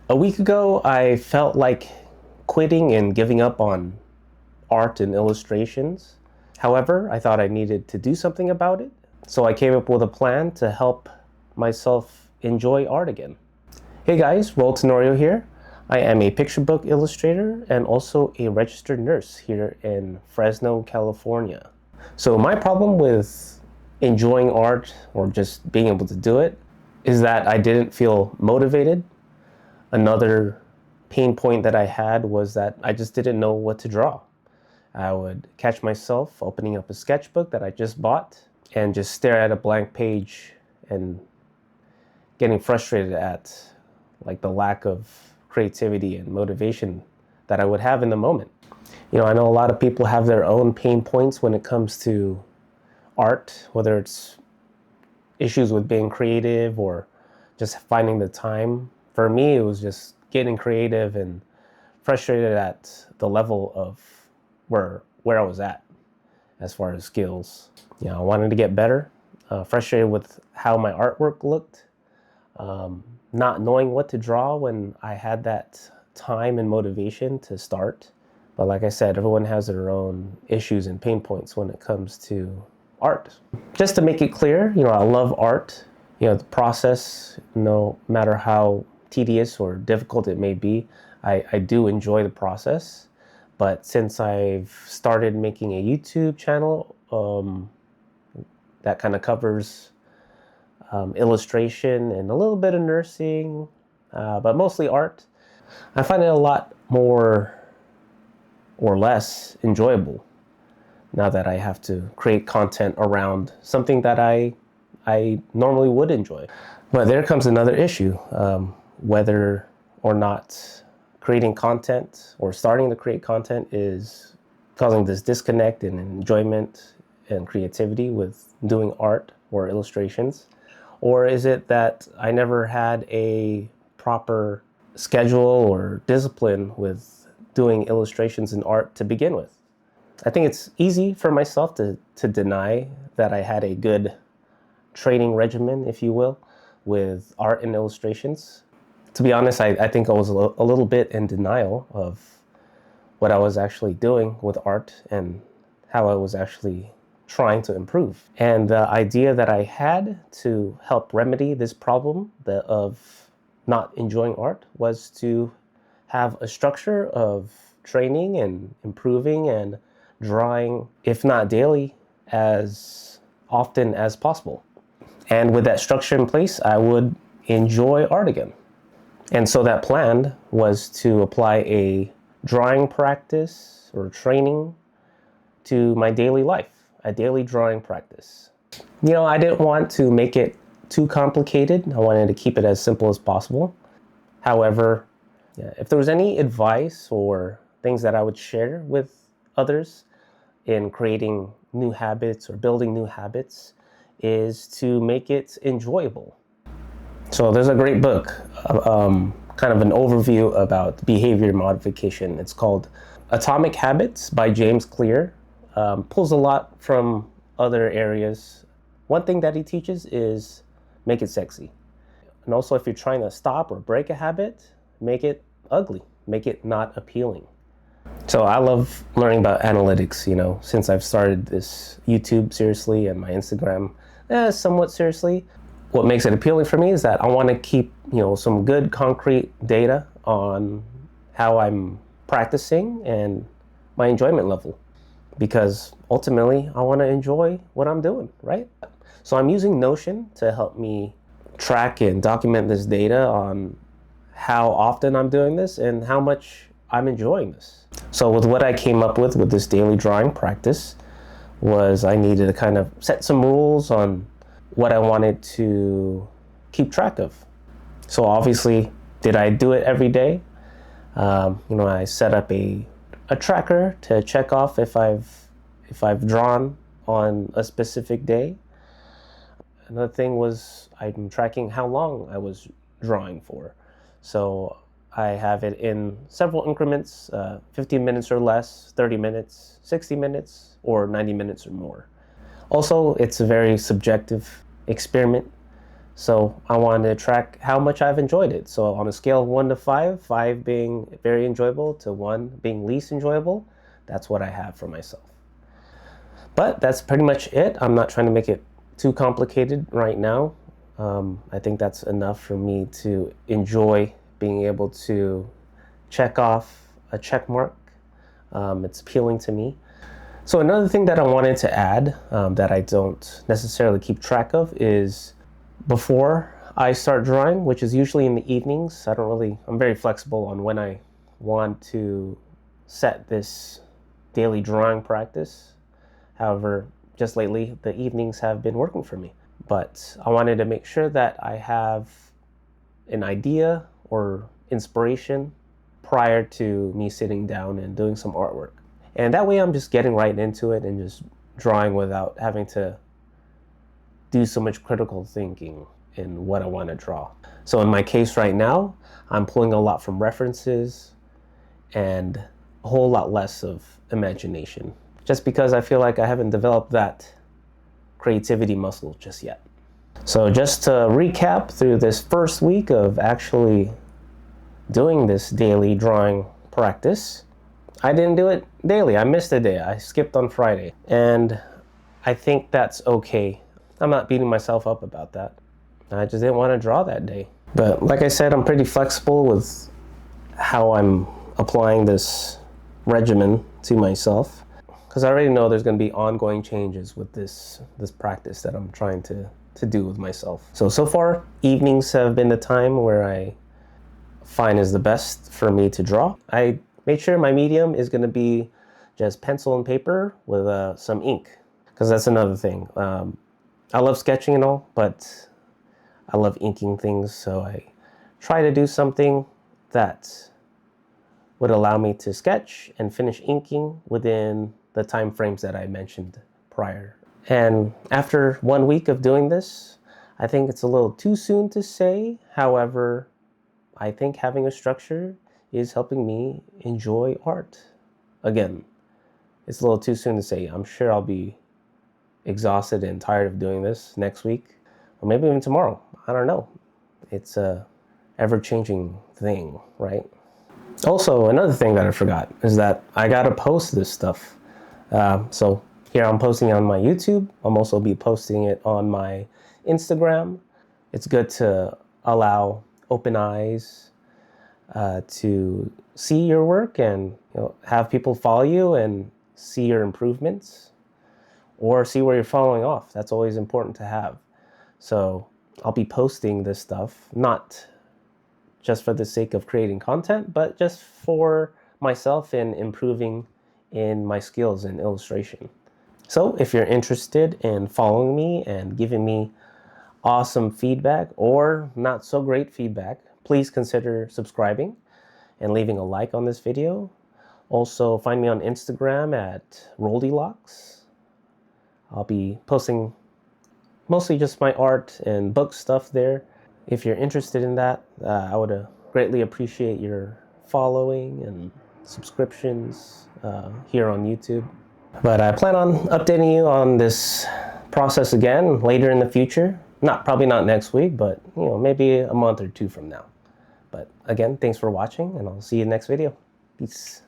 A week ago, I felt like quitting and giving up on art and illustrations. However, I thought I needed to do something about it, so I came up with a plan to help myself enjoy art again. Hey guys, Roll Tenorio here. I am a picture book illustrator and also a registered nurse here in Fresno, California. So my problem with enjoying art or just being able to do it is that I didn't feel motivated. Another pain point that I had was that I just didn't know what to draw. I would catch myself opening up a sketchbook that I just bought and just stare at a blank page and getting frustrated at like the lack of creativity and motivation that I would have in the moment. You know, I know a lot of people have their own pain points when it comes to art, whether it's issues with being creative or just finding the time. For me, it was just getting creative and frustrated at the level of where I was at as far as skills. You know, I wanted to get better, frustrated with how my artwork looked, not knowing what to draw when I had that time and motivation to start. But like I said, everyone has their own issues and pain points when it comes to art. Just to make it clear, you know, I love art. You know, the process, no matter how tedious or difficult it may be, I do enjoy the process. But since I've started making a YouTube channel that kind of covers illustration and a little bit of nursing, but mostly art, I find it a lot more or less enjoyable now that I have to create content around something that I normally would enjoy. But there comes another issue, whether or not creating content or starting to create content is causing this disconnect in enjoyment and creativity with doing art or illustrations. Or is it that I never had a proper schedule or discipline with doing illustrations and art to begin with? I think it's easy for myself to deny that I had a good training regimen, if you will, with art and illustrations. To be honest, I think I was a little bit in denial of what I was actually doing with art and how I was actually trying to improve. And the idea that I had to help remedy this problem of not enjoying art was to have a structure of training and improving and drawing, if not daily, as often as possible. And with that structure in place, I would enjoy art again. And so that plan was to apply a drawing practice or training to my daily life, a daily drawing practice. You know, I didn't want to make it too complicated. I wanted to keep it as simple as possible. However, if there was any advice or things that I would share with others in creating new habits or building new habits, is to make it enjoyable. So there's a great book, kind of an overview about behavior modification. It's called Atomic Habits by James Clear. Pulls a lot from other areas. One thing that he teaches is make it sexy. And also, if you're trying to stop or break a habit, make it ugly, make it not appealing. So I love learning about analytics, you know, since I've started this YouTube seriously and my Instagram somewhat seriously. What makes it appealing for me is that I want to keep, you know, some good concrete data on how I'm practicing and my enjoyment level. Because ultimately, I want to enjoy what I'm doing, right? So I'm using Notion to help me track and document this data on how often I'm doing this and how much I'm enjoying this. So with what I came up with this daily drawing practice was I needed to kind of set some rules on what I wanted to keep track of. So obviously, did I do it every day? You know, I set up a tracker to check off if I've drawn on a specific day. Another thing was I'm tracking how long I was drawing for. So I have it in several increments, 15 minutes or less, 30 minutes, 60 minutes, or 90 minutes or more. Also, it's a very subjective experiment. So I wanted to track how much I've enjoyed it. So on a scale of 1 to 5, 5 being very enjoyable to 1 being least enjoyable, that's what I have for myself. But that's pretty much it. I'm not trying to make it too complicated right now. I think that's enough for me to enjoy being able to check off a check mark. It's appealing to me. So another thing that I wanted to add that I don't necessarily keep track of is before I start drawing, which is usually in the evenings. I'm very flexible on when I want to set this daily drawing practice. However, just lately, the evenings have been working for me. But I wanted to make sure that I have an idea or inspiration prior to me sitting down and doing some artwork. And that way I'm just getting right into it and just drawing without having to do so much critical thinking in what I want to draw. So in my case right now, I'm pulling a lot from references and a whole lot less of imagination, just because I feel like I haven't developed that creativity muscle just yet. So just to recap through this first week of actually doing this daily drawing practice, I didn't do it daily. I missed a day. I skipped on Friday. And I think that's okay. I'm not beating myself up about that. I just didn't want to draw that day. But like I said, I'm pretty flexible with how I'm applying this regimen to myself, because I already know there's going to be ongoing changes with this practice that I'm trying to do with myself. So far, evenings have been the time where I find is the best for me to draw. I made sure my medium is going to be just pencil and paper with some ink, because that's another thing. I love sketching and all, but I love inking things, so I try to do something that would allow me to sketch and finish inking within the time frames that I mentioned prior. And after 1 week of doing this, I think it's a little too soon to say. However, I think having a structure is helping me enjoy art. Again, it's a little too soon to say. I'm sure I'll be exhausted and tired of doing this next week, or maybe even tomorrow. I don't know. It's a ever-changing thing, right? Also, another thing that I forgot is that I gotta post this stuff. So here I'm posting it on my YouTube. I'm also be posting it on my Instagram. It's good to allow open eyes to see your work and have people follow you and see your improvements, or see where you're falling off. That's always important to have. So I'll be posting this stuff, not just for the sake of creating content, but just for myself in improving in my skills in illustration. So if you're interested in following me and giving me awesome feedback or not so great feedback, please consider subscribing and leaving a like on this video. Also, find me on Instagram at Roldylocks. I'll be posting mostly just my art and book stuff there. If you're interested in that, I would greatly appreciate your following and subscriptions here on YouTube. But I plan on updating you on this process again later in the future. Probably not next week, but maybe a month or two from now. But again, thanks for watching, and I'll see you in the next video. Peace.